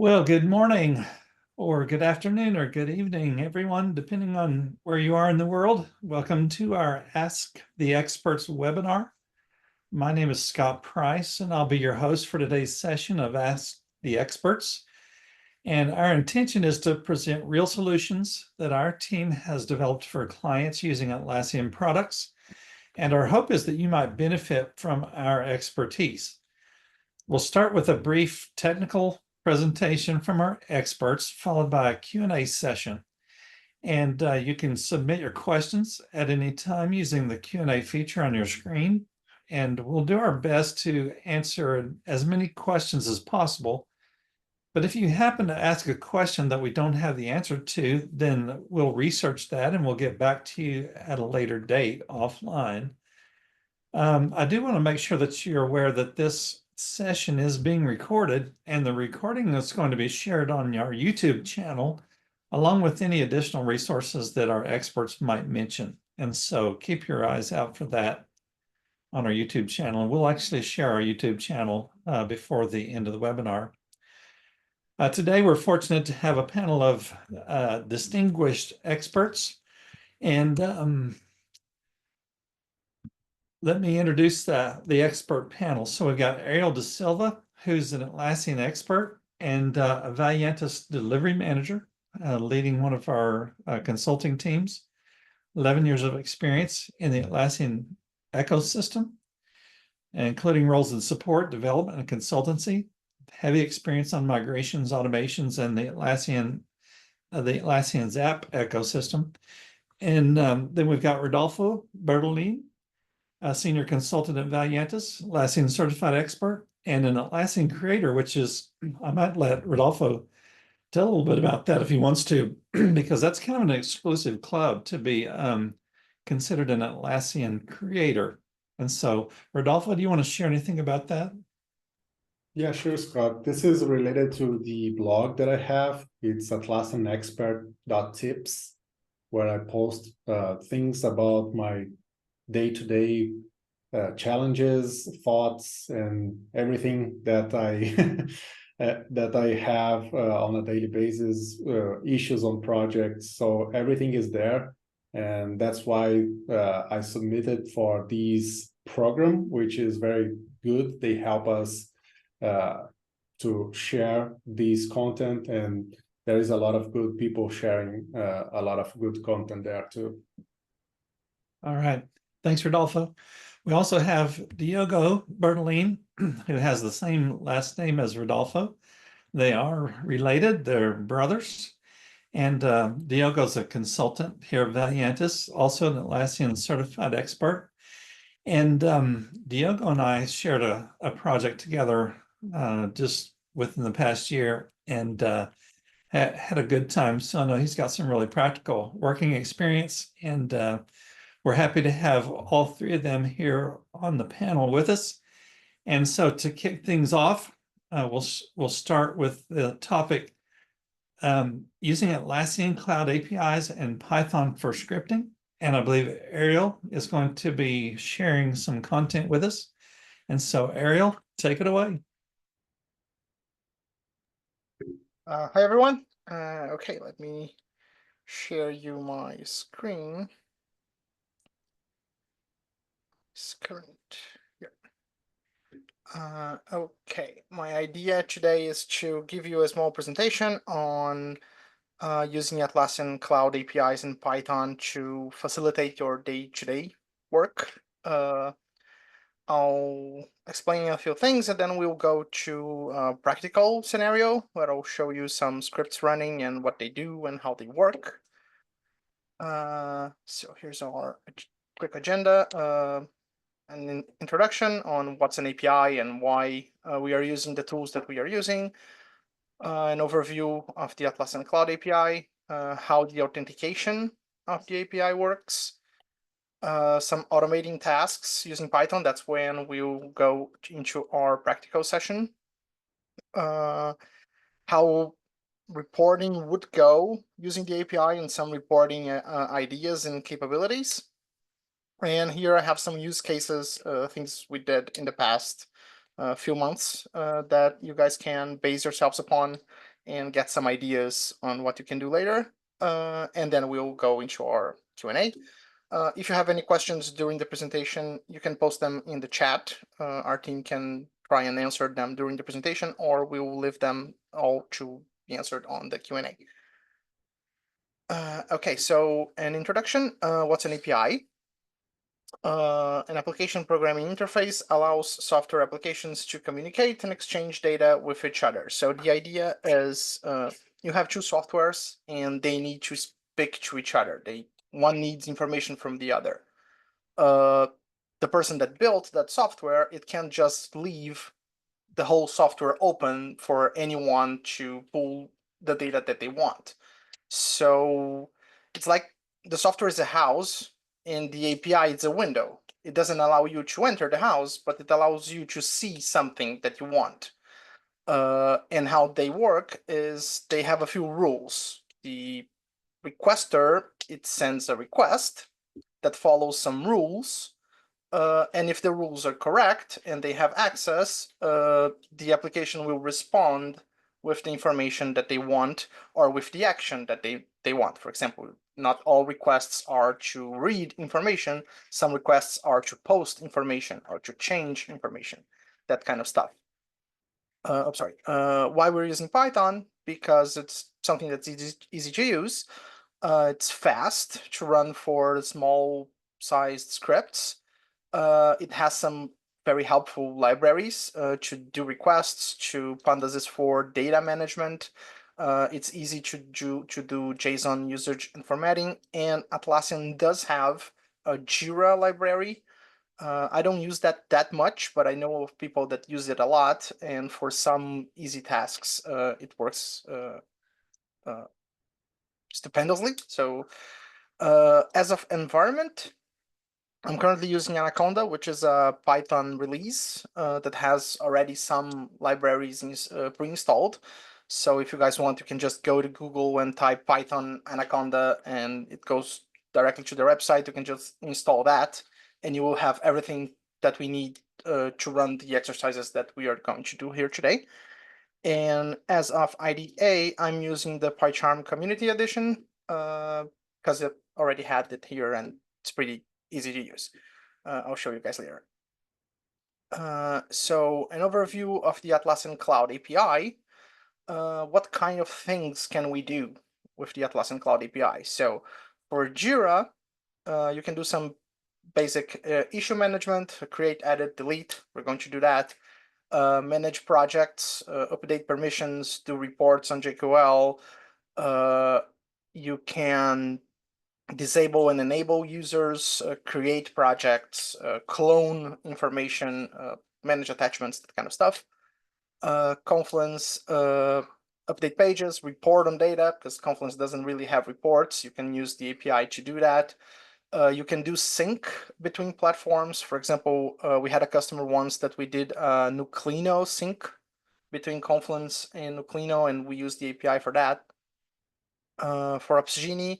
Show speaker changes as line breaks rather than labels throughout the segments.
Well, good morning, or good afternoon, or good evening, everyone, depending on where you are in the world. Welcome to our Ask the Experts webinar. My name is Scott Price, and I'll be your host for today's session of Ask the Experts. And our intention is to present real solutions that our team has developed for clients using Atlassian products. And our hope is that you might benefit from our expertise. We'll start with a brief technical presentation from our experts, followed by a Q&A session. And you can submit your questions at any time using the Q&A feature on your screen. And we'll do our best to answer as many questions as possible. But if you happen to ask a question that we don't have the answer to, then we'll research that and we'll get back to you at a later date offline. I do want to make sure that you're aware that this session is being recorded, and the recording is going to be shared on our YouTube channel, along with any additional resources that our experts might mention. And so keep your eyes out for that on our YouTube channel. And we'll actually share our YouTube channel before the end of the webinar. Today, we're fortunate to have a panel of distinguished experts. And let me introduce the expert panel. So we've got Ariel Da Silva, who's an Atlassian expert and a Valiantus delivery manager, leading one of our consulting teams. 11 years of experience in the Atlassian ecosystem, including roles in support, development, and consultancy. Heavy experience on migrations, automations, and the Atlassian's app ecosystem. And then we've got Rodolfo Bertolini, a senior consultant at Valiantus, Atlassian certified expert, and an Atlassian creator, which is, I might let Rodolfo tell a little bit about that if he wants to, because that's kind of an exclusive club to be considered an Atlassian creator. And so, Rodolfo, do you want to share anything about that?
Yeah, sure, Scott. This is related to the blog that I have. It's atlassianexpert.tips, where I post things about my day-to-day challenges, thoughts, and everything that I that I have on a daily basis, issues on projects. So everything is there, and that's why I submitted for this program, which is very good. They help us to share this content, and there is a lot of good people sharing a lot of good content there too.
All right. Thanks, Rodolfo. We also have Diogo Bertolini, who has the same last name as Rodolfo. They are related, they're brothers. And Diogo's a consultant here at Valiantus, also an Atlassian certified expert. And Diogo and I shared a project together just within the past year, and had a good time. So I know he's got some really practical working experience, and we're happy to have all three of them here on the panel with us. And so to kick things off, we'll start with the topic using Atlassian Cloud APIs and Python for scripting. And I believe Ariel is going to be sharing some content with us. And so Ariel, take it away.
Hi, everyone. Okay, let me share you my screen. It's current. Yeah. Okay, my idea today is to give you a small presentation on using Atlassian Cloud APIs and Python to facilitate your day-to-day work. I'll explain a few things, and then we'll go to a practical scenario where I'll show you some scripts running and what they do and how they work. So here's our quick agenda. An introduction on what's an API and why we are using the tools that we are using. An overview of the Atlassian Cloud API, how the authentication of the API works. Some automating tasks using Python. That's when we'll go into our practical session. How reporting would go using the API and some reporting ideas and capabilities. And here I have some use cases, things we did in the past few months that you guys can base yourselves upon and get some ideas on what you can do later. And then we'll go into our Q&A. If you have any questions during the presentation, you can post them in the chat. Our team can try and answer them during the presentation, or we will leave them all to be answered on the Q&A. Okay, so an introduction. What's an API? An application programming interface allows software applications to communicate and exchange data with each other. So the idea is you have two softwares and they need to speak to each other. One needs information from the other. The person that built that software, it can't just leave the whole software open for anyone to pull the data that they want. So it's like the software is a house and the API is a window. It doesn't allow you to enter the house, but it allows you to see something that you want. And how they work is they have a few rules. The requester, it sends a request that follows some rules. And if the rules are correct and they have access, the application will respond with the information that they want or with the action that they want. For example, not all requests are to read information. Some requests are to post information or to change information, that kind of stuff. Why we're using Python? Because it's something that's easy to use. It's fast to run for small sized scripts. It has some very helpful libraries to do requests, to pandas for data management. It's easy to do JSON usage and formatting, and Atlassian does have a Jira library. I don't use that much, but I know of people that use it a lot, and for some easy tasks, it works stupendously. So as of environment, I'm currently using Anaconda, which is a Python release that has already some libraries pre-installed. So if you guys want, you can just go to Google and type Python Anaconda, and it goes directly to their website. You can just install that, and you will have everything that we need to run the exercises that we are going to do here today. And as of IDA, I'm using the PyCharm Community Edition because it already had it here, and it's pretty easy to use. I'll show you guys later. So an overview of the Atlassian Cloud API. What kind of things can we do with the Atlassian Cloud API? So for Jira, you can do some basic issue management, create, edit, delete. We're going to do that. Manage projects, update permissions, do reports on JQL. You can disable and enable users, create projects, clone information, manage attachments, that kind of stuff. Confluence, update pages, report on data, because Confluence doesn't really have reports. You can use the API to do that. You can do sync between platforms. For example, we had a customer once that we did Nuclino sync between Confluence and Nuclino, and we used the API for that. For Opsgenie,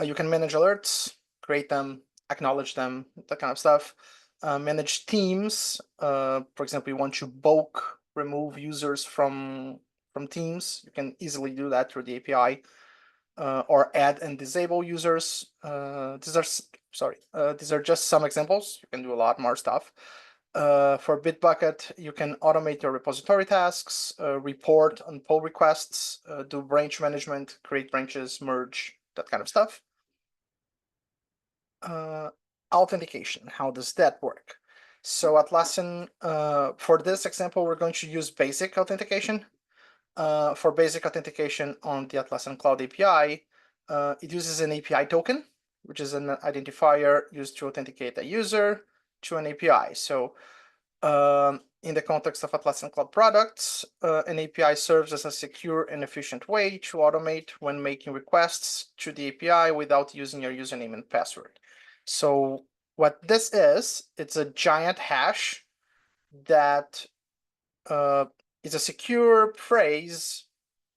you can manage alerts, create them, acknowledge them, that kind of stuff. Manage teams. For example, you want to bulk remove users from teams. You can easily do that through the API. Or add and disable users. These are just some examples. You can do a lot more stuff. For Bitbucket, you can automate your repository tasks, report on pull requests, do branch management, create branches, merge, that kind of stuff. Authentication, how does that work? So Atlassian, for this example, we're going to use basic authentication. For basic authentication on the Atlassian Cloud API, it uses an API token, which is an identifier used to authenticate a user to an API. So in the context of Atlassian Cloud products, an API serves as a secure and efficient way to automate when making requests to the API without using your username and password. So what this is, it's a giant hash that is a secure phrase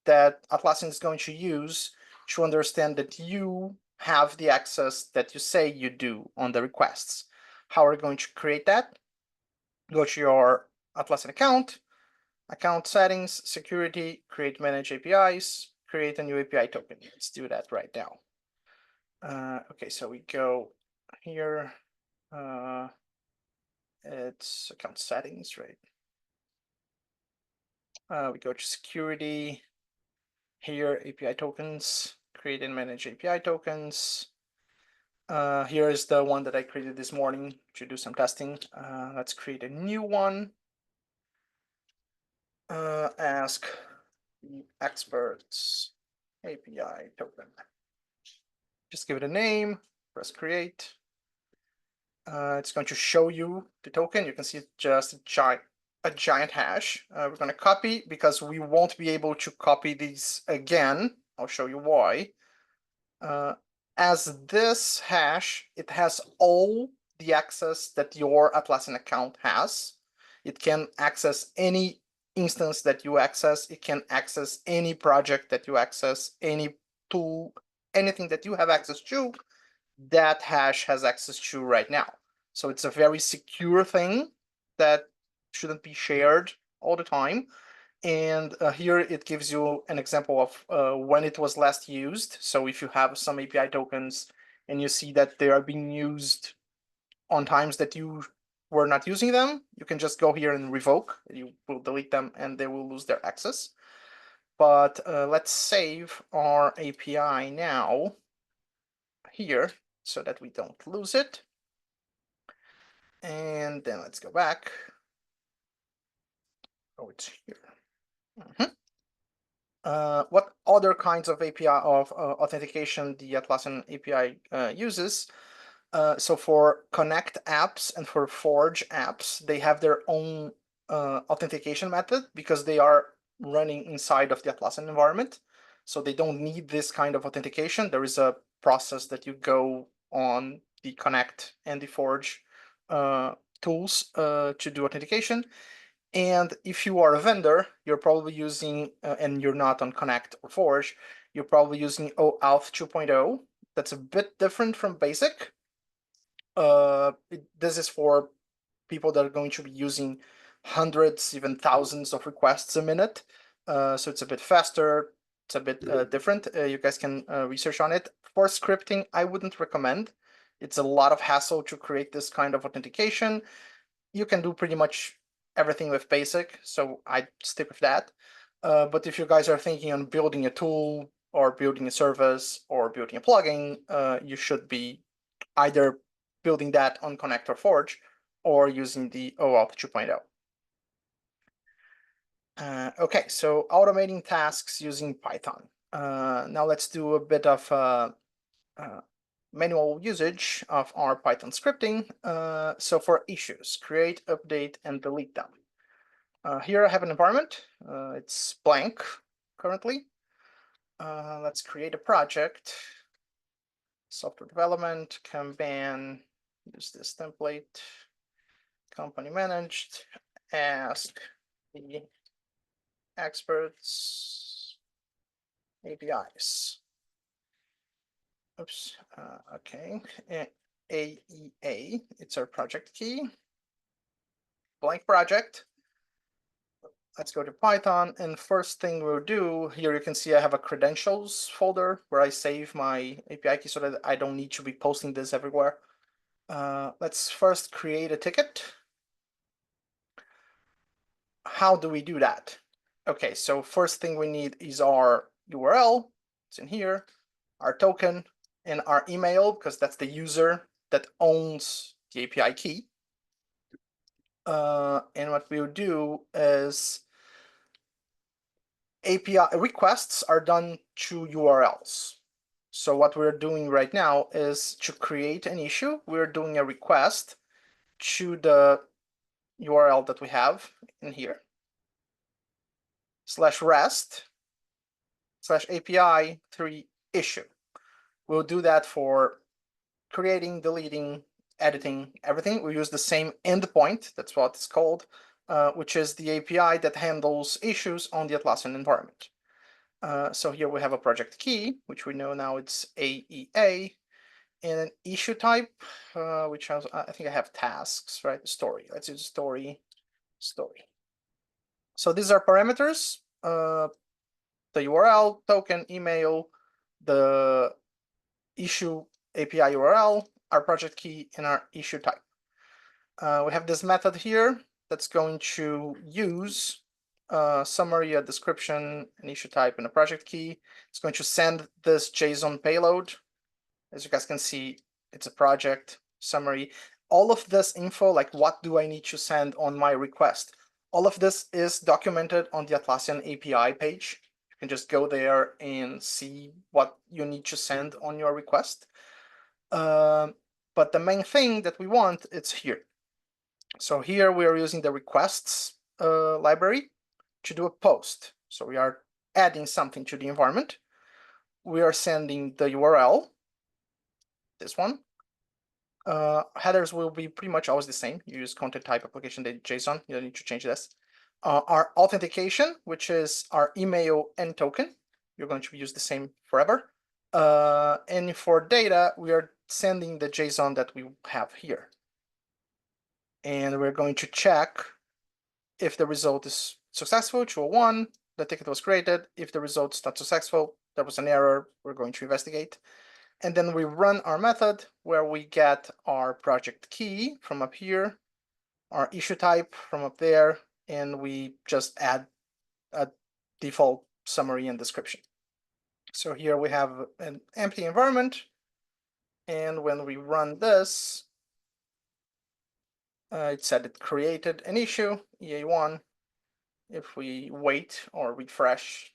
that Atlassian is going to use to understand that you have the access that you say you do on the requests. How are we going to create that? Go to your Atlassian account, account settings, security, create manage APIs, create a new API token. Let's do that right now. Okay, so we go here. It's account settings, right? We go to security. Here, API tokens, create and manage API tokens. Here is the one that I created this morning to do some testing. Let's create a new one. Ask the experts API token. Just give it a name, press create. It's going to show you the token. You can see it's just a giant hash. We're going to copy because we won't be able to copy these again. I'll show you why. As this hash, it has all the access that your Atlassian account has. It can access any instance that you access. It can access any project that you access, any tool, anything that you have access to, that hash has access to right now. So it's a very secure thing that shouldn't be shared all the time. And here it gives you an example of when it was last used. So if you have some API tokens and you see that they are being used on times that you were not using them, you can just go here and revoke. You will delete them and they will lose their access. But let's save our API now here so that we don't lose it. And then let's go back. Oh, it's here. What other kinds of API of authentication the Atlassian API uses? So for Connect apps and for Forge apps, they have their own authentication method because they are running inside of the Atlassian environment. So they don't need this kind of authentication. There is a process that you go on the Connect and the Forge tools to do authentication. And if you are a vendor, you're probably using, and you're not on Connect or Forge, you're probably using OAuth 2.0. That's a bit different from Basic. This is for people that are going to be using hundreds, even thousands of requests a minute. So it's a bit faster. It's a bit different. You guys can research on it. For scripting, I wouldn't recommend. It's a lot of hassle to create this kind of authentication. You can do pretty much everything with Basic, so I stick with that. But if you guys are thinking on building a tool or building a service or building a plugin, you should be either building that on Connect or Forge or using the OAuth 2.0. Okay, so automating tasks using Python. Now let's do a bit of manual usage of our Python scripting. So for issues, create, update, and delete them. Here I have an environment. It's blank currently. Let's create a project. Software development, Kanban, use this template. Company managed, ask the experts APIs. Oops, okay. AEA, it's our project key. Blank project. Let's go to Python, and first thing we'll do, here you can see I have a credentials folder where I save my API key so that I don't need to be posting this everywhere. Let's first create a ticket. How do we do that? Okay, so first thing we need is our URL, it's in here, our token, and our email, because that's the user that owns the API key. And what we'll do is API requests are done to URLs. So what we're doing right now is to create an issue, we're doing a request to the URL that we have in here, /rest /API 3 issue. We'll do that for creating, deleting, editing, everything. We use the same endpoint, that's what it's called, which is the API that handles issues on the Atlassian environment. So here we have a project key, which we know now it's AEA, and an issue type, which has, I think I have tasks, right? Story. Let's use story. So these are parameters, the URL, token, email, the issue API URL, our project key, and our issue type. We have this method here that's going to use a summary, a description, an issue type, and a project key. It's going to send this JSON payload. As you guys can see, it's a project summary. All of this info, like what do I need to send on my request? All of this is documented on the Atlassian API page. You can just go there and see what you need to send on your request. But the main thing that we want, it's here. So here we are using the requests library to do a post. So we are adding something to the environment. We are sending the URL, this one. Headers will be pretty much always the same. You use content type application data JSON. You don't need to change this. Our authentication, which is our email and token, you're going to use the same forever. And for data, we are sending the JSON that we have here. And we're going to check if the result is successful, true or 1, the ticket was created. If the result's not successful, there was an error, we're going to investigate. And then we run our method where we get our project key from up here, our issue type from up there, and we just add a default summary and description. So here we have an empty environment. And when we run this, it said it created an issue, EA1. If we wait or refresh,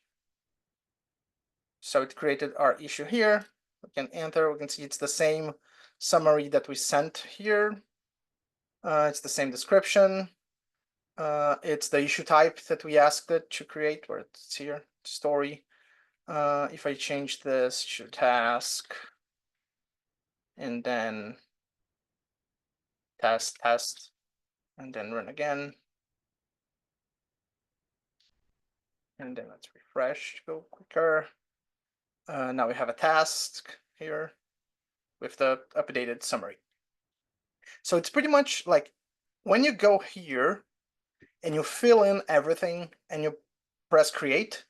so it created our issue here. We can enter, we can see it's the same summary that we sent here. It's the same description. It's the issue type that we asked it to create, where it's here, story. If I change this to task, and then test, and then run again. And then let's refresh to go quicker. Now we have a task here with the updated summary. So it's pretty much like when you go here and you fill in everything and you press create,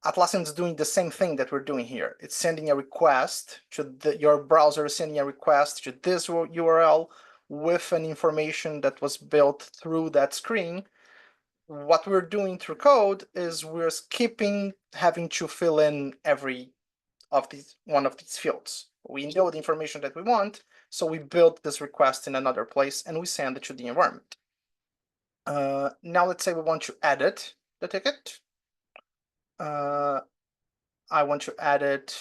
Atlassian is doing the same thing that we're doing here. It's sending a request to your browser, is sending a request to this URL with an information that was built through that screen. What we're doing through code is we're skipping having to fill in every one of these fields. We know the information that we want, so we build this request in another place and we send it to the environment. Now let's say we want to edit the ticket. I want to edit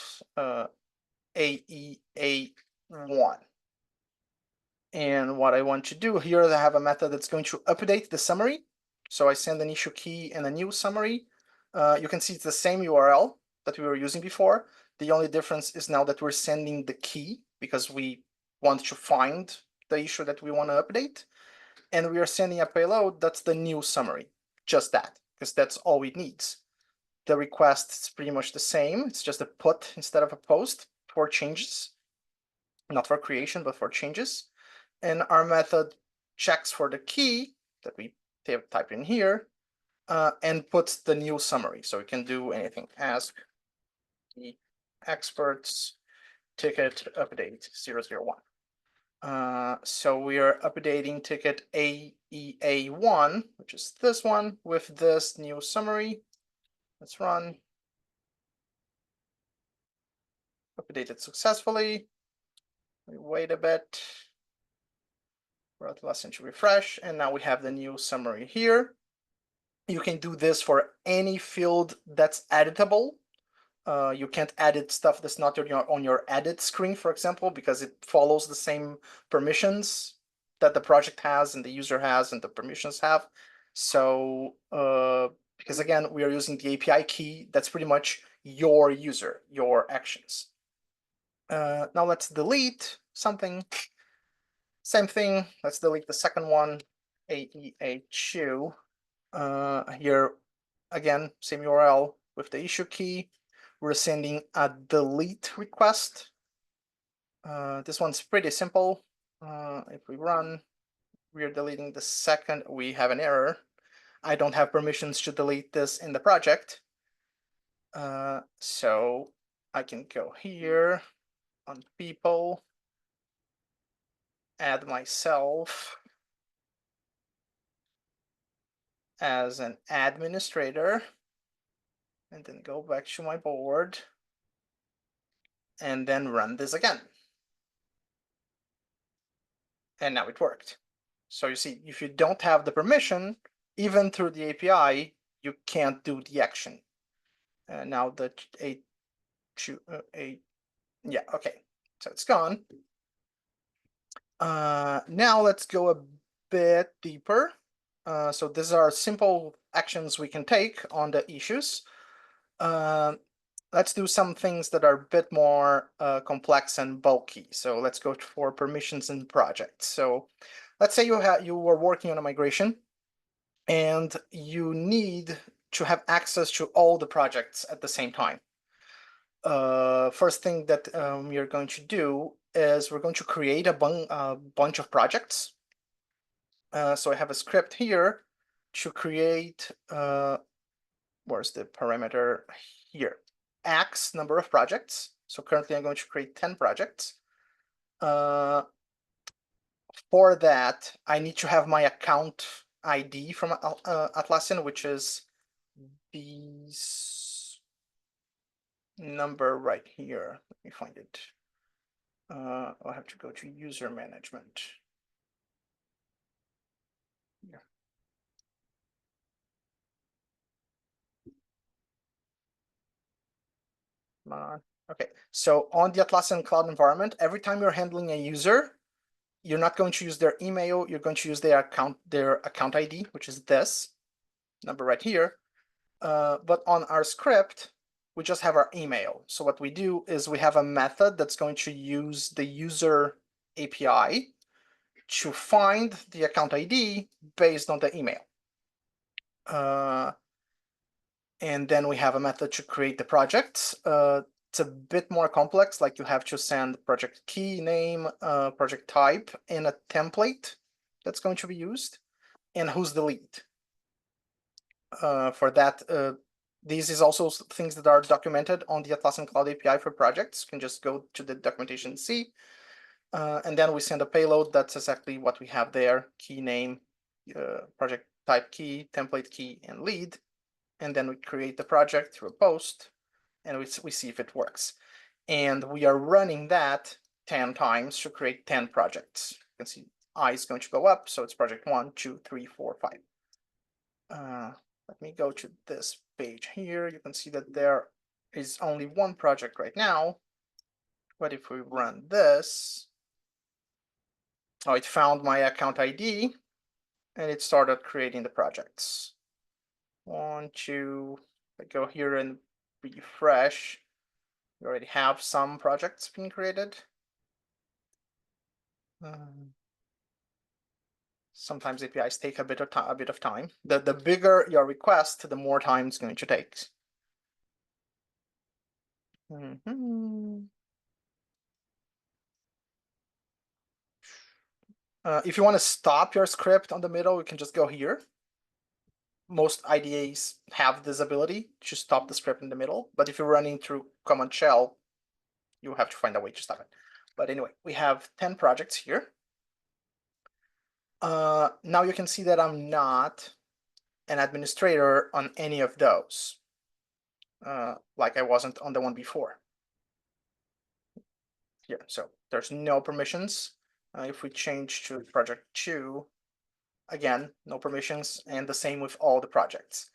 AEA1. And what I want to do here is I have a method that's going to update the summary. So I send an issue key and a new summary. You can see it's the same URL that we were using before. The only difference is now that we're sending the key because we want to find the issue that we want to update. And we are sending a payload that's the new summary, just that, because that's all it needs. The request is pretty much the same. It's just a put instead of a post for changes, not for creation, but for changes. And our method checks for the key that we type in here and puts the new summary. So we can do anything. Ask the experts ticket update 001. So we are updating ticket AEA1, which is this one, with this new summary. Let's run. Updated successfully. We wait a bit. We're at Atlassian to refresh, and now we have the new summary here. You can do this for any field that's editable. You can't edit stuff that's not on your edit screen, for example, because it follows the same permissions that the project has and the user has and the permissions have. So, because again, we are using the API key, that's pretty much your user, your actions. Now let's delete something. Same thing, let's delete the second one, AEA2. Here, again, same URL with the issue key. We're sending a delete request. This one's pretty simple. If we run, we are deleting the second, we have an error. I don't have permissions to delete this in the project. So I can go here on people, add myself as an administrator, and then go back to my board and then run this again. And now it worked. So you see, if you don't have the permission, even through the API, you can't do the action. Now the yeah, okay, so it's gone. Now let's go a bit deeper. So these are simple actions we can take on the issues. Let's do some things that are a bit more complex and bulky. So let's go for permissions and projects. So let's say you were working on a migration and you need to have access to all the projects at the same time. First thing that we are going to do is we're going to create a bunch of projects. So I have a script here to create, where's the parameter here? X number of projects. So currently I'm going to create 10 projects. For that, I need to have my account ID from Atlassian, which is this number right here. Let me find it. I'll have to go to user management. Yeah. Come on. Okay, so on the Atlassian cloud environment, every time you're handling a user, you're not going to use their email, you're going to use their account ID, which is this number right here. But on our script, we just have our email. So what we do is we have a method that's going to use the user API to find the account ID based on the email. And then we have a method to create the projects. It's a bit more complex, like you have to send project key, name, project type, and a template that's going to be used, and who's the lead. For that, this is also things that are documented on the Atlassian Cloud API for projects. You can just go to the documentation and see. And then we send a payload. That's exactly what we have there: key, name, project type key, template key, and lead. And then we create the project through a post, and we see if it works. And we are running that 10 times to create 10 projects. You can see I is going to go up, so it's project 1, 2, 3, 4, 5. Let me go to this page here. You can see that there is only one project right now. But if we run this, oh, it found my account ID, and it started creating the projects. 1, 2, I go here and refresh. We already have some projects being created. Sometimes APIs take a bit of time. The bigger your request, the more time it's going to take. If you want to stop your script on the middle, you can just go here. Most IDEs have this ability to stop the script in the middle, but if you're running through command shell, you have to find a way to stop it. But anyway, we have 10 projects here. Now you can see that I'm not an administrator on any of those, like I wasn't on the one before. Here, so there's no permissions. If we change to project 2, again, no permissions, and the same with all the projects.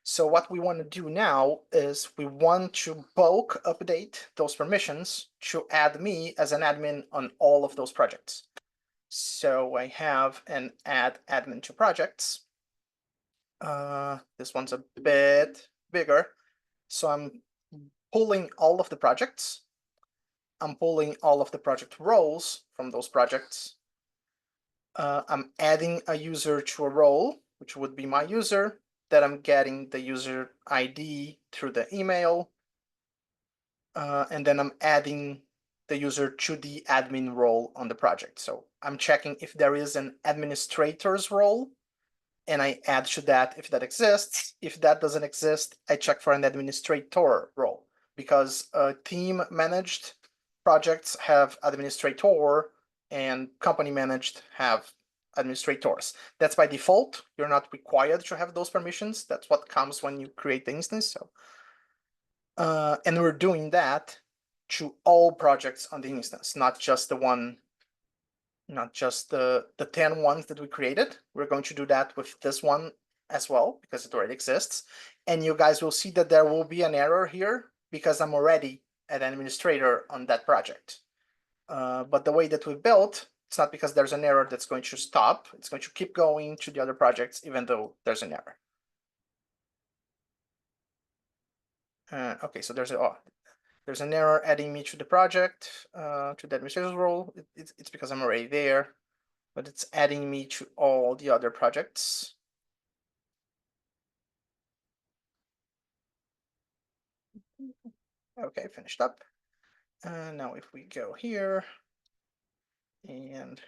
So what we want to do now is we want to bulk update those permissions to add me as an admin on all of those projects. So I have an add admin to projects. This one's a bit bigger. So I'm pulling all of the projects. I'm pulling all of the project roles from those projects. I'm adding a user to a role, which would be my user, that I'm getting the user ID through the email. And then I'm adding the user to the admin role on the project. So I'm checking if there is an administrator's role and I add to that if that exists. If that doesn't exist, I check for an administrator role, because team managed projects have administrator and company managed have administrators. That's by default. You're not required to have those permissions. That's what comes when you create the instance. So, and we're doing that to all projects on the instance, not just the one, not just the 10 ones that we created. We're going to do that with this one as well, because it already exists. And you guys will see that there will be an error here because I'm already an administrator on that project. But the way that we built, it's not because there's an error that's going to stop. It's going to keep going to the other projects, even though there's an error. Okay, so there's an error adding me to the project, to the administrator's role. It's because I'm already there, but it's adding me to all the other projects. Okay, finished up. Now if we go here and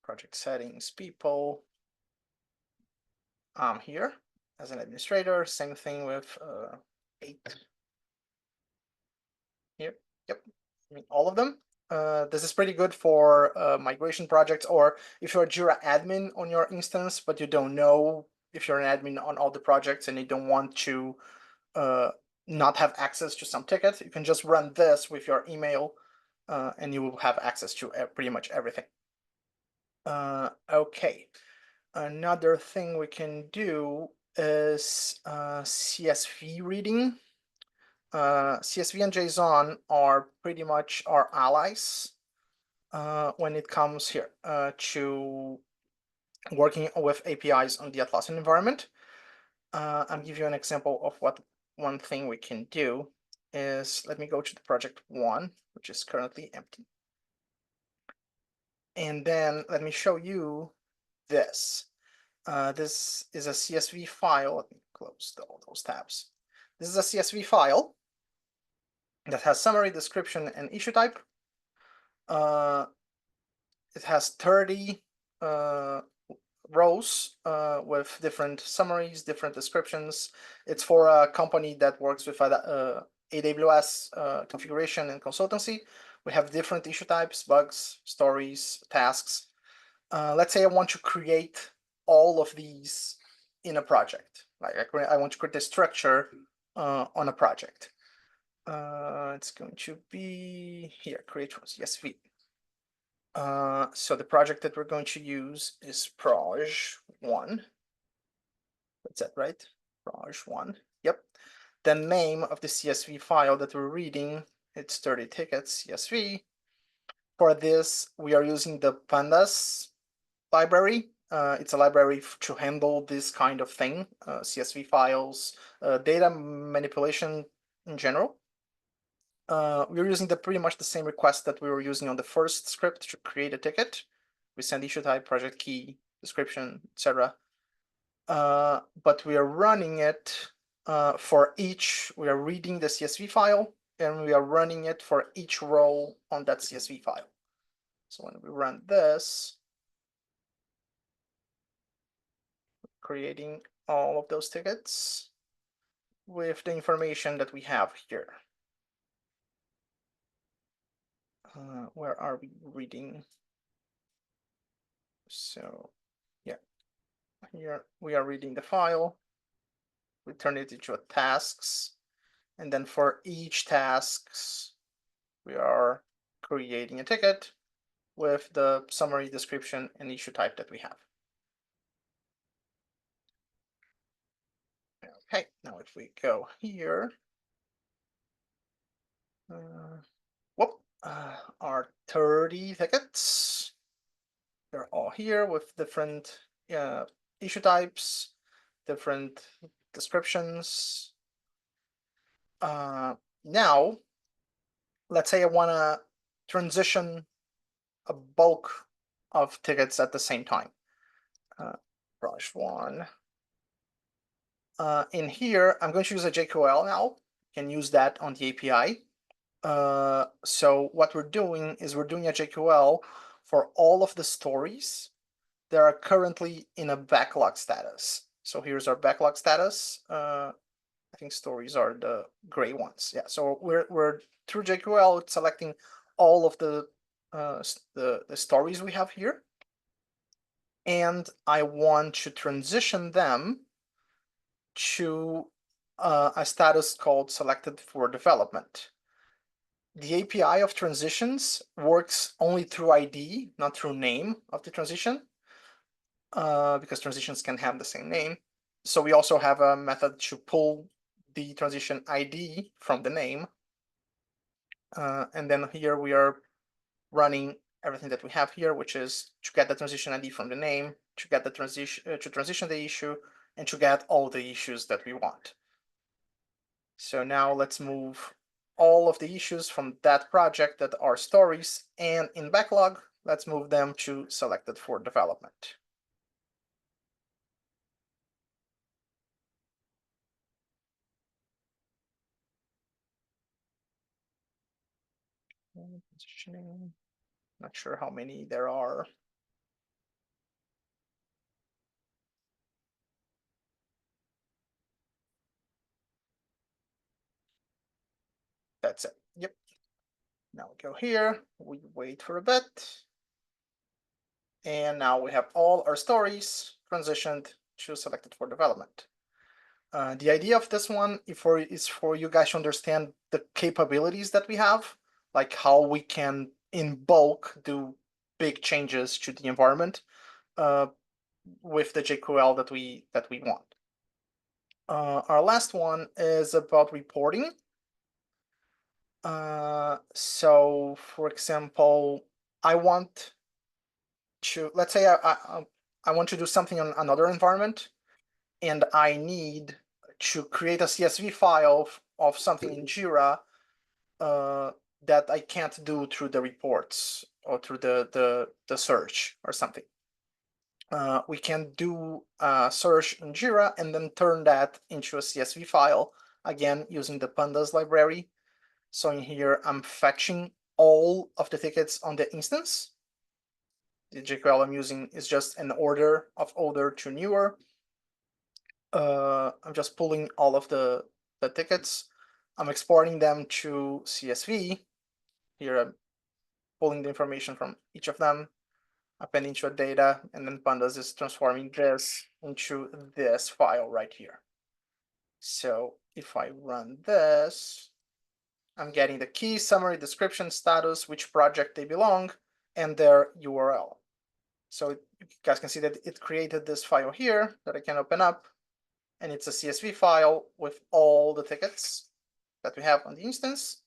project settings, people, I'm here as an administrator. Same thing with 8. Here, yep, I mean all of them. This is pretty good for migration projects, or if you're a Jira admin on your instance, but you don't know if you're an admin on all the projects and you don't want to not have access to some tickets, you can just run this with your email and you will have access to pretty much everything. Okay, another thing we can do is CSV reading. CSV and JSON are pretty much our allies when it comes here to working with APIs on the Atlassian environment. I'll give you an example of what one thing we can do is, let me go to the project 1, which is currently empty. And then let me show you this. This is a CSV file. Let me close all those tabs. This is a CSV file that has summary, description, and issue type. It has 30 rows with different summaries, different descriptions. It's for a company that works with AWS configuration and consultancy. We have different issue types, bugs, stories, tasks. Let's say I want to create all of these in a project. Like I want to create a structure on a project. It's going to be here, create from CSV. So the project that we're going to use is proj1. That's it, right? Proj1. Yep. The name of the CSV file that we're reading, it's 30 tickets CSV. For this, we are using the pandas library. It's a library to handle this kind of thing, CSV files, data manipulation in general. We're using pretty much the same request that we were using on the first script to create a ticket. We send issue type, project key, description, etc. But we are running it for each. We are reading the CSV file and we are running it for each row on that CSV file. So when we run this, creating all of those tickets with the information that we have here. Where are we reading? So yeah, here we are reading the file. We turn it into tasks. And then for each tasks, we are creating a ticket with the summary, description, and issue type that we have. Okay, now if we go here, our 30 tickets, they're all here with different issue types, different descriptions. Now, let's say I want to transition a bulk of tickets at the same time. Brush 1. In here, I'm going to use a JQL now. You can use that on the API. So what we're doing is we're doing a JQL for all of the stories they are currently in a backlog status. So here's our backlog status. I think stories are the gray ones. Yeah, so we're through JQL selecting all of the stories we have here, and I want to transition them to a status called selected for development. The API of transitions works only through ID, not through name of the transition, because transitions can have the same name. So we also have a method to pull the transition ID from the name. And then here we are running everything that we have here, which is to get the transition ID from the name, to get the transition the issue, and to get all the issues that we want. So now let's move all of the issues from that project that are stories and in backlog, let's move them to selected for development. Positioning. Not sure how many there are. That's it. Yep. Now we go here, we wait for a bit. And now we have all our stories transitioned to selected for development. The idea of this one is for you guys to understand the capabilities that we have, like how we can in bulk do big changes to the environment with the JQL that we want. Our last one is about reporting. So for example, I want to, let's say I want to do something on another environment, and I need to create a CSV file of something in Jira that I can't do through the reports or through the search or something. We can do a search in Jira and then turn that into a CSV file, again, using the pandas library. So in here, I'm fetching all of the tickets on the instance. The JQL I'm using is just an order of older to newer. I'm just pulling all of the tickets. I'm exporting them to CSV. Here I'm pulling the information from each of them, appending to a data, and then pandas is transforming this into this file right here. So if I run this, I'm getting the key, summary, description, status, which project they belong, and their URL. So you guys can see that it created this file here that I can open up, and it's a CSV file with all the tickets that we have on the instance,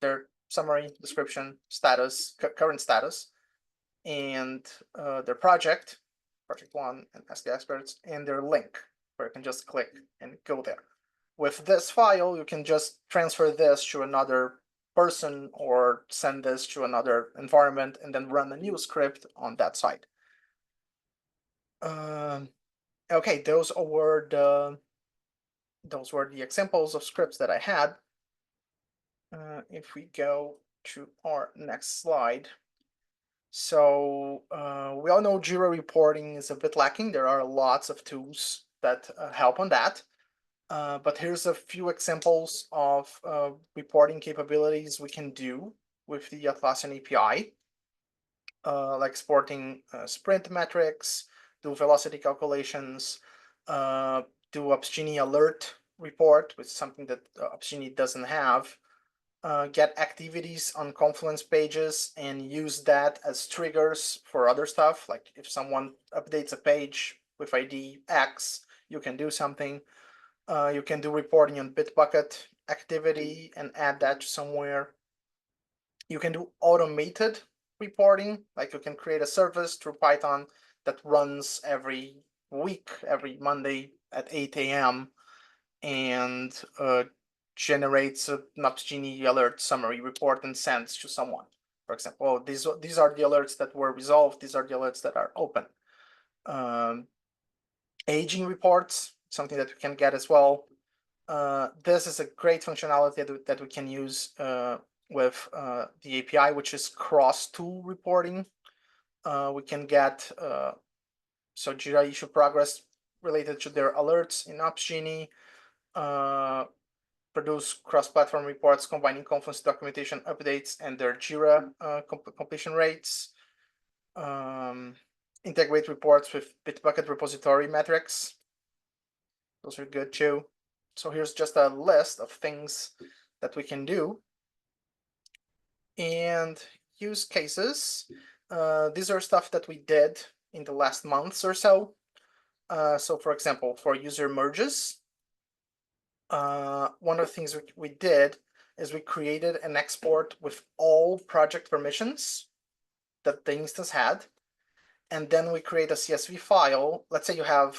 their summary, description, status, current status, and their project one, and Ask the Experts, and their link, where you can just click and go there. With this file, you can just transfer this to another person or send this to another environment and then run a new script on that site. Okay, those were the examples of scripts that I had. If we go to our next slide. So we all know Jira reporting is a bit lacking. There are lots of tools that help on that. But here's a few examples of reporting capabilities we can do with the Atlassian API, like exporting sprint metrics, do velocity calculations, do Opsgenie alert report, which is something that Opsgenie doesn't have, get activities on Confluence pages and use that as triggers for other stuff. Like if someone updates a page with ID X, you can do something. You can do reporting on Bitbucket activity and add that to somewhere. You can do automated reporting, like you can create a service through Python that runs every week, every Monday at 8 a.m. and generates an Opsgenie alert summary report and sends to someone. For example, oh, these are the alerts that were resolved. These are the alerts that are open. Aging reports, something that you can get as well. This is a great functionality that we can use with the API, which is cross-tool reporting. We can get So Jira issue progress related to their alerts in Opsgenie, produce cross-platform reports combining Confluence documentation updates and their Jira completion rates, integrate reports with Bitbucket repository metrics. Those are good too. So here's just a list of things that we can do. And use cases. These are stuff that we did in the last months or so. So for example, for user merges, one of the things we did is we created an export with all project permissions that the instance had. And then we create a CSV file. Let's say you have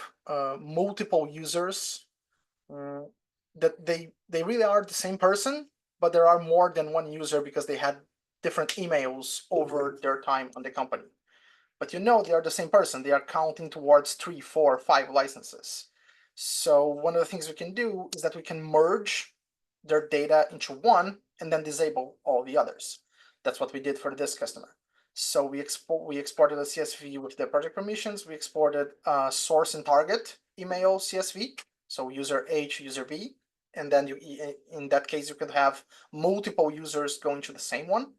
multiple users that they really are the same person, but there are more than one user because they had different emails over their time on the company. But you know they are the same person. They are counting towards 3, 4, 5 licenses. So one of the things we can do is that we can merge their data into one and then disable all the others. That's what we did for this customer. So we exported a CSV with the project permissions. We exported source and target email CSV. So user H, user B, and then in that case you could have multiple users going to the same one.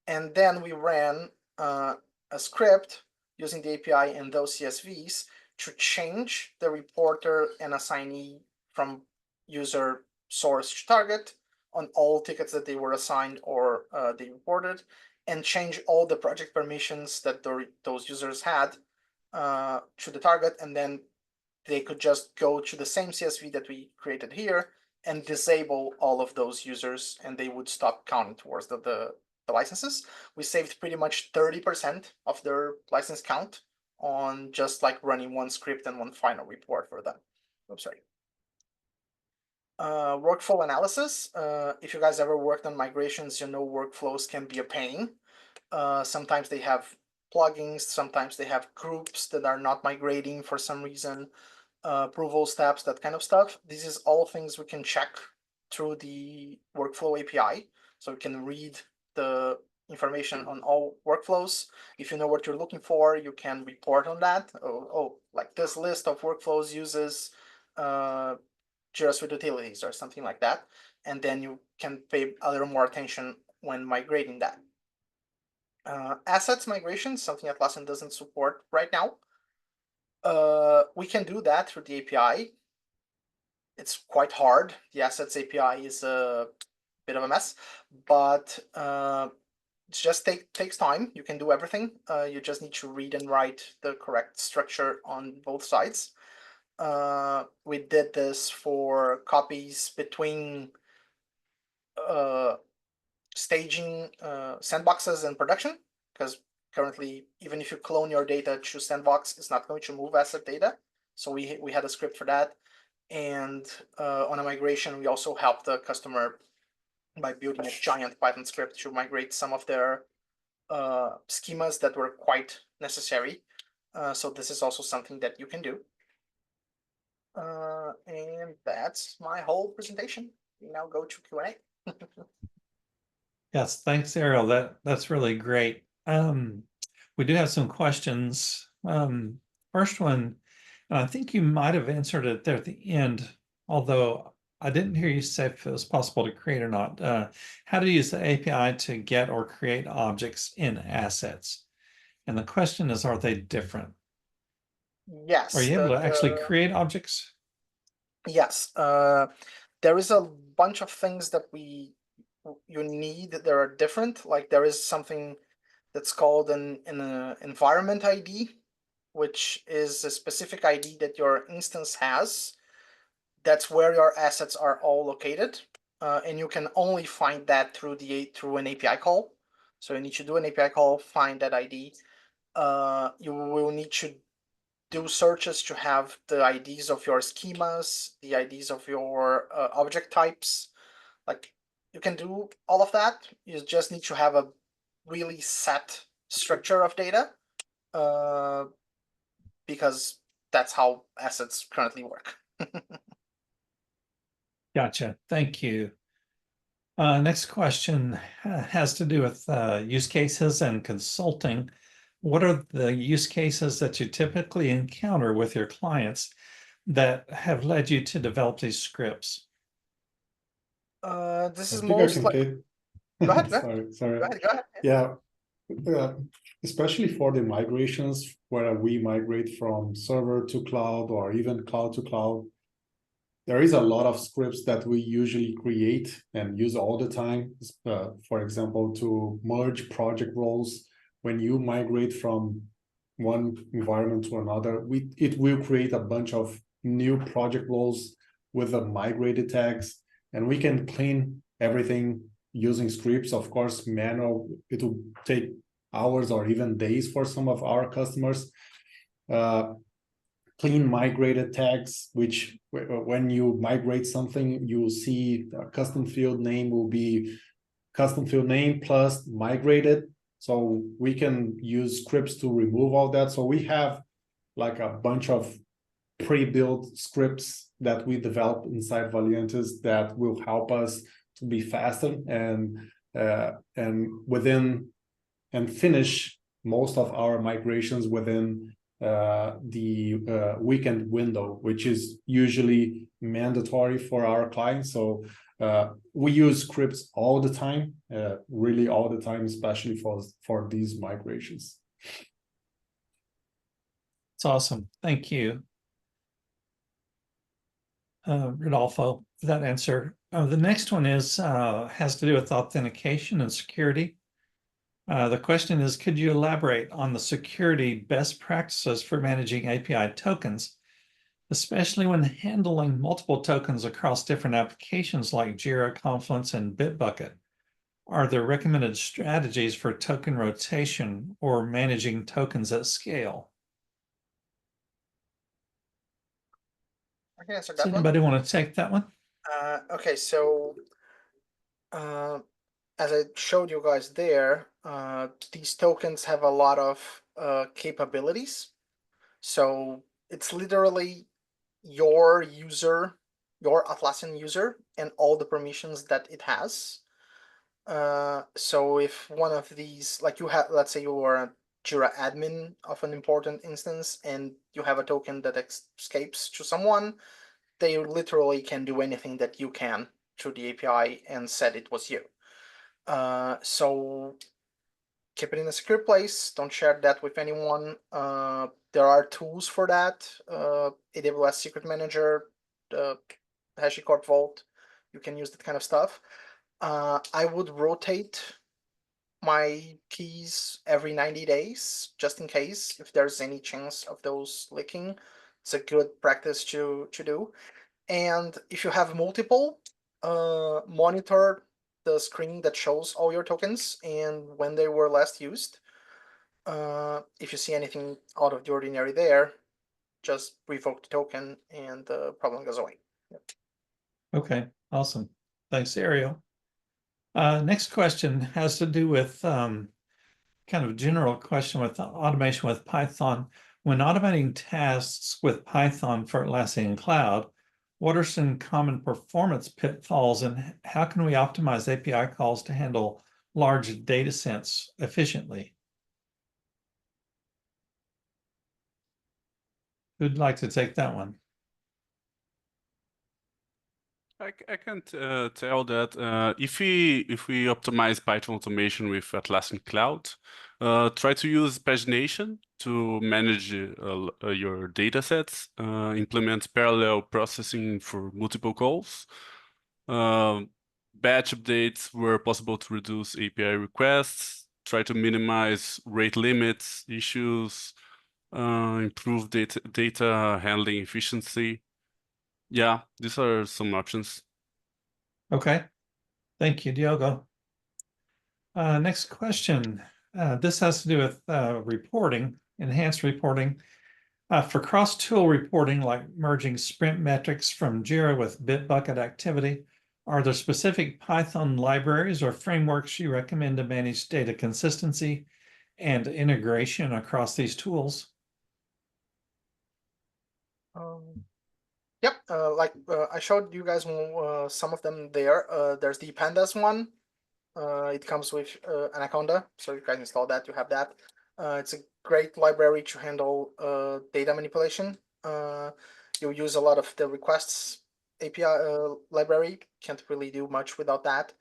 And then we ran a script using the API and those CSVs to change the reporter and assignee from user source to target on all tickets that they were assigned or they reported, and change all the project permissions that those users had to the target, and then they could just go to the same CSV that we created here and disable all of those users, and they would stop counting towards the licenses. We saved pretty much 30% of their license count on just like running one script and one final report for them. Oops, sorry. Workflow analysis. If you guys ever worked on migrations, you know workflows can be a pain. Sometimes they have plugins, sometimes they have groups that are not migrating for some reason, approval steps, that kind of stuff. This is all things we can check through the workflow API. So we can read the information on all workflows. If you know what you're looking for, you can report on that. Like this list of workflows uses Jira Suite Utilities or something like that. And then you can pay a little more attention when migrating that. Assets migration, something Atlassian doesn't support right now. We can do that through the API. It's quite hard. The Assets API is a bit of a mess, but it just takes time. You can do everything. You just need to read and write the correct structure on both sides. We did this for copies between staging sandboxes and production, because currently, even if you clone your data to sandbox, it's not going to move asset data. So we had a script for that. And on a migration, we also helped the customer by building a giant Python script to migrate some of their schemas that were quite necessary. So this is also something that you can do. And that's my whole presentation. We now go to Q&A.
Yes, thanks, Ariel. That's really great. We do have some questions. First one, and I think you might have answered it there at the end, although I didn't hear you say if it was possible to create or not. How to use the API to get or create objects in assets? And the question is, are they different?
Yes.
Are you able to actually create objects?
Yes. There is a bunch of things that you need that are different. Like there is something that's called an environment ID, which is a specific ID that your instance has. That's where your assets are all located, and you can only find that through an API call. So you need to do an API call, find that ID. You will need to do searches to have the IDs of your schemas, the IDs of your object types. Like you can do all of that. You just need to have a really set structure of data, because that's how assets currently work.
Gotcha. Thank you. Next question has to do with use cases and consulting. what are the use cases that you typically encounter with your clients that have led you to develop these scripts?
This
I
is
think I
most
can
like.
take.
Go ahead. Go ahead.
Sorry.
Go ahead. Go ahead.
Yeah, especially for the migrations where we migrate from server to cloud or even cloud to cloud, there is a lot of scripts that we usually create and use all the time. For example, to merge project roles. When you migrate from one environment to another, it will create a bunch of new project roles with the migrated tags, and we can clean everything using scripts. Of course, manual, it will take hours or even days for some of our customers. Clean migrated tags, which when you migrate something, you see a custom field name will be custom field name plus migrated. So we can use scripts to remove all that. So we have like a bunch of pre-built scripts that we develop inside Valiantes that will help us to be faster and finish most of our migrations within the weekend window, which is usually mandatory for our clients. So we use scripts all the time, really all the time, especially for these migrations.
It's awesome. Thank you, Rodolfo, for that answer. The next one has to do with authentication and security. The question is, could you elaborate on the security best practices for managing API tokens, especially when handling multiple tokens across different applications like Jira, Confluence, and Bitbucket? Are there recommended strategies for token rotation or managing tokens at scale?
I can answer
Does
that one.
anybody want to take that one?
Okay, so as I showed you guys there, these tokens have a lot of capabilities. So it's literally your user, your Atlassian user, and all the permissions that it has. So if one of these, like you have, let's say you are a Jira admin of an important instance and you have a token that escapes to someone, they literally can do anything that you can through the API and said it was you. So keep it in a secure place. Don't share that with anyone. There are tools for that. AWS Secret Manager, HashiCorp Vault. You can use that kind of stuff. I would rotate my keys every 90 days, just in case if there's any chance of those leaking. It's a good practice to do. And if you have multiple, monitor the screen that shows all your tokens and when they were last used. If you see anything out of the ordinary there, just revoke the token and the problem goes away. Yep.
Okay, awesome. Thanks, Ariel. Next question has to do with kind of general question with automation with Python. When automating tasks with Python for Atlassian Cloud, what are some common performance pitfalls and how can we optimize API calls to handle large data sets efficiently? Who'd like to take that one?
I can tell that if we optimize Python automation with Atlassian Cloud, try to use pagination to manage your data sets, implement parallel processing for multiple calls, batch updates where possible to reduce API requests, try to minimize rate limits issues, improve data handling efficiency. Yeah, these are some options.
Okay, thank you, Diogo. Next question. This has to do with reporting, enhanced reporting. For cross-tool reporting, like merging sprint metrics from Jira with Bitbucket activity, are there specific Python libraries or frameworks you recommend to manage data consistency and integration across these tools?
Yep, I showed you guys some of them there. There's the pandas one. It comes with Anaconda, so you can install that. You have that. It's a great library to handle data manipulation. You use a lot of the requests API library. Can't really do much without that.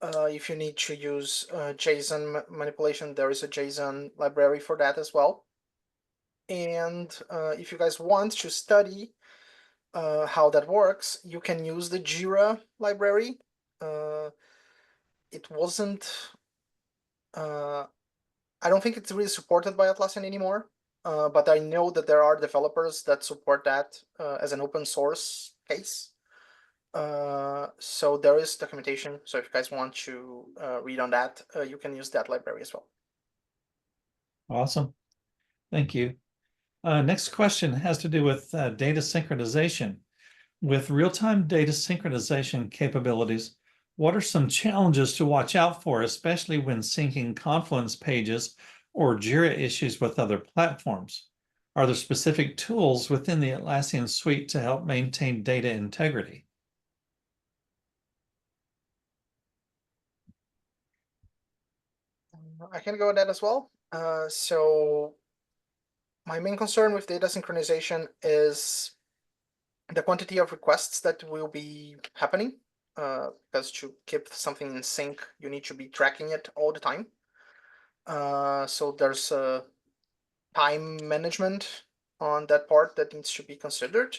If you need to use JSON manipulation, there is a JSON library for that as well. And if you guys want to study how that works, you can use the Jira library. It wasn't, I don't think it's really supported by Atlassian anymore, but I know that there are developers that support that as an open source case. So there is documentation. So if you guys want to read on that, you can use that library as well.
Awesome. Thank you. Next question has to do with data synchronization. With real-time data synchronization capabilities, what are some challenges to watch out for, especially when syncing Confluence pages or Jira issues with other platforms? Are there specific tools within the Atlassian suite to help maintain data integrity?
I can go with that as well. So my main concern with data synchronization is the quantity of requests that will be happening. Because to keep something in sync, you need to be tracking it all the time. So there's a time management on that part that needs to be considered.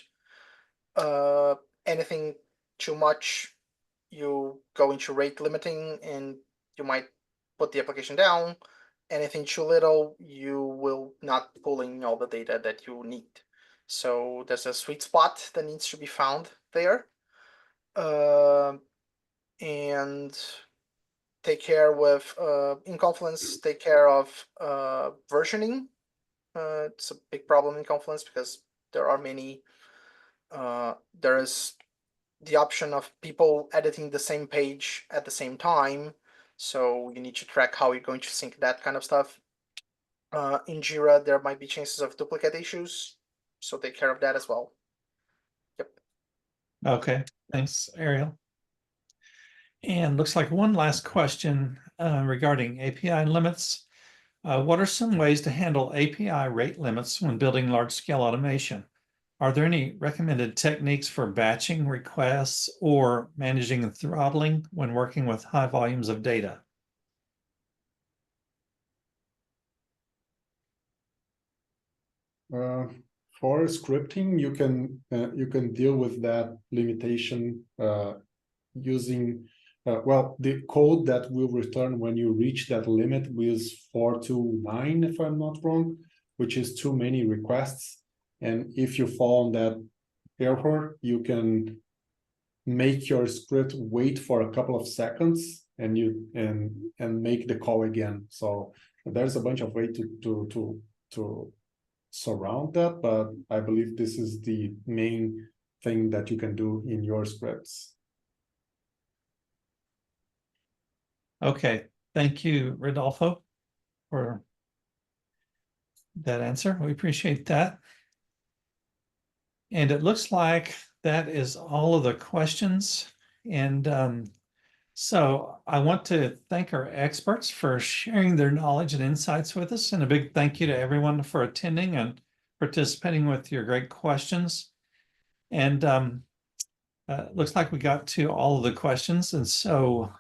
Anything too much, you go into rate limiting and you might put the application down. Anything too little, you will not pull in all the data that you need. So there's a sweet spot that needs to be found there. And take care with, in Confluence, take care of versioning. It's a big problem in Confluence because there are many, there is the option of people editing the same page at the same time. So you need to track how you're going to sync that kind of stuff. In Jira, there might be chances of duplicate issues. So take care of that as well. Yep.
Okay, thanks, Ariel. And looks like one last question regarding API limits. What are some ways to handle API rate limits when building large-scale automation? Are there any recommended techniques for batching requests or managing throttling when working with high volumes of data?
For scripting, you can deal with that limitation using well, the code that will return when you reach that limit is 429, if I'm not wrong, which is too many requests. And if you fall on that error, you can make your script wait for a couple of seconds and make the call again. So there's a bunch of ways to surround that, but I believe this is the main thing that you can do in your scripts.
Okay, thank you, Rodolfo, for that answer. We appreciate that. And it looks like that is all of the questions. And so I want to thank our experts for sharing their knowledge and insights with us. And a big thank you to everyone for attending and participating with your great questions. And looks like we got to all of the questions. And so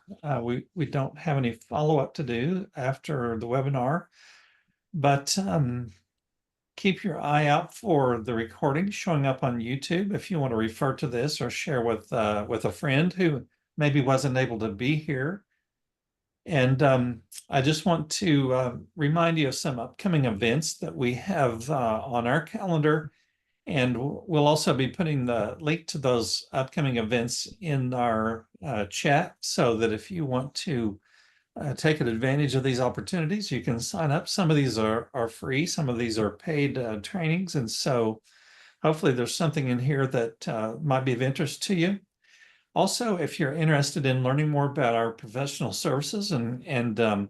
we don't have any follow-up to do after the webinar. But keep your eye out for the recording showing up on YouTube if you want to refer to this or share with a friend who maybe wasn't able to be here. And I just want to remind you of some upcoming events that we have on our calendar. And we'll also be putting the link to those upcoming events in our chat so that if you want to take advantage of these opportunities, you can sign up. Some of these are free, some of these are paid trainings. And so hopefully there's something in here that might be of interest to you. Also, if you're interested in learning more about our professional services and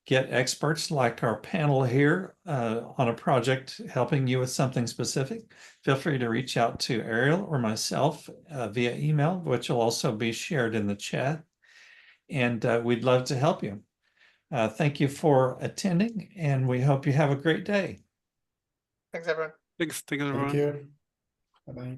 get experts like our panel here on a project helping you with something specific, feel free to reach out to Ariel or myself via email, which will also be shared in the chat. And we'd love to help you. Thank you for attending, and we hope you have a great day.
Thanks, everyone.
Thanks,
Thank
everyone.
you. Bye-bye.